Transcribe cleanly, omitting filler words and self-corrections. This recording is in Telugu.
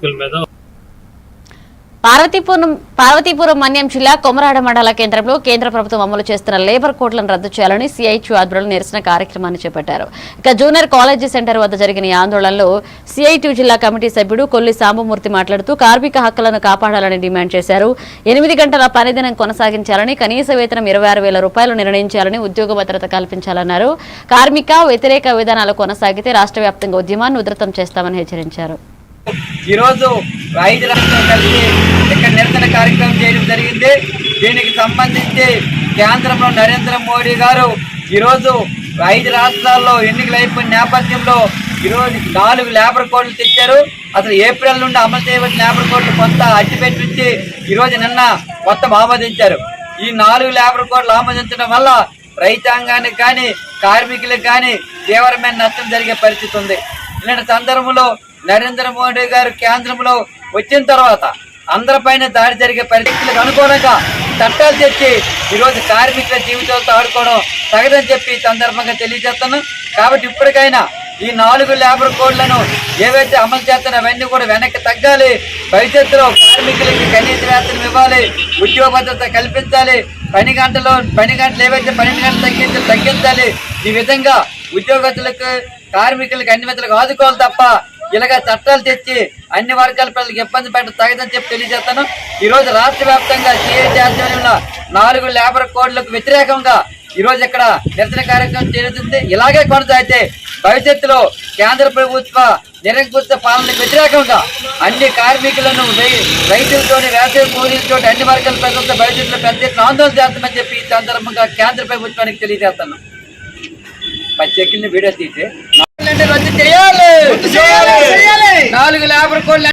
కార్మికుల మీద. పార్వతీపురం మన్యం జిల్లా కొమరాడ మండల కేంద్రంలో కేంద్ర ప్రభుత్వం అమలు చేస్తున్న లేబర్ కోడ్లను రద్దు చేయాలని సిఐటియు ఆధ్వర్యంలో నిరసన కార్యక్రమాన్ని చేపట్టారు. ఇక జూనియర్ కాలేజీ సెంటర్ వద్ద జరిగిన ఈ ఆందోళనలో సిఐటియు జిల్లా కమిటీ సభ్యుడు కొల్లి సాంబమూర్తి మాట్లాడుతూ కార్మిక హక్కులను కాపాడాలని డిమాండ్ చేశారు. 8 గంటల పనిదినం కొనసాగించాలని, కనీస వేతనం 26,000 రూపాయలు నిర్ణయించాలని, ఉద్యోగ భద్రత కల్పించాలన్నారు. కార్మిక వ్యతిరేక విధానాలు కొనసాగితే రాష్ట్ర వ్యాప్తంగా ఉద్యమాన్ని ఉధృతం చేస్తామని హెచ్చరించారు. ఈరోజు 5 రాష్ట్రాలు కలిసి ఇక్కడ నిరసన కార్యక్రమం చేయడం జరిగింది. దీనికి సంబంధించి కేంద్రంలో నరేంద్ర మోడీ గారు ఈరోజు 5 రాష్ట్రాల్లో ఎన్నికలు అయిపోయిన నేపథ్యంలో ఈరోజు 4 లేబర్ కోడ్లు తెచ్చారు. అసలు ఏప్రిల్ నుండి అమలు చేయవలసిన లేబర్ కోడ్లు కొంత అట్టిపెట్టి నుంచి ఈరోజు నిన్న మొత్తం ఆమోదించారు. ఈ 4 లేబర్ కోడ్లు ఆమోదించడం వల్ల రైతాంగానికి కానీ కార్మికులకు కానీ తీవ్రమైన నష్టం జరిగే పరిస్థితి ఉంది. ఇలాంటి సందర్భంలో నరేంద్ర మోడీ గారు కేంద్రంలో వచ్చిన తర్వాత అందరిపైన దాడి జరిగే పరిస్థితులకు అనుకూలంగా చట్టాలు తెచ్చి ఈరోజు కార్మికుల జీవితాలతో ఆడుకోవడం తగదని చెప్పి సందర్భంగా తెలియజేస్తాను. కాబట్టి ఇప్పటికైనా ఈ 4 లేబర్ కోడ్లను ఏవైతే అమలు చేస్తానో అవన్నీ కూడా వెనక్కి తగ్గాలి. భవిష్యత్తులో కార్మికులకి కనీస వేతనం ఇవ్వాలి, ఉద్యోగ భద్రత కల్పించాలి, పని గంటలు ఏవైతే 12 గంటలు తగ్గించాలి. ఈ విధంగా ఉద్యోగస్తులకు కార్మికులకు అన్ని విధాలుగా ఆదుకోవాలి తప్ప ఇలాగ చట్టాలు తెచ్చి అన్ని వర్గాల ప్రజలకు ఇబ్బంది పెట్టడం తగదని చెప్పి తెలియజేస్తాను. ఈరోజు రాష్ట్ర వ్యాప్తంగా సిఐటి ఆధ్వర్యంలో 4 లేబర్ కోడ్లకు వ్యతిరేకంగా ఈరోజు ఇక్కడ నిరసన కార్యక్రమం జరుగుతుంది. ఇలాగే కొనసాగితే భవిష్యత్తులో కేంద్ర ప్రభుత్వ నిరంకుశ పాలనకు వ్యతిరేకంగా అన్ని కార్మికులను రైతులతోని వేసవి కూలీలతో అన్ని వర్గాల ప్రజలతో భవిష్యత్తులో పెద్ద ఎత్తున ఆందోళన చేస్తామని చెప్పి ఈ సందర్భంగా కేంద్ర ప్రభుత్వానికి తెలియజేస్తాను. 10 సెకండ్లు వీడియో తీసి రద్దు చేయాలి. 4 లేబర్ కోడ్లు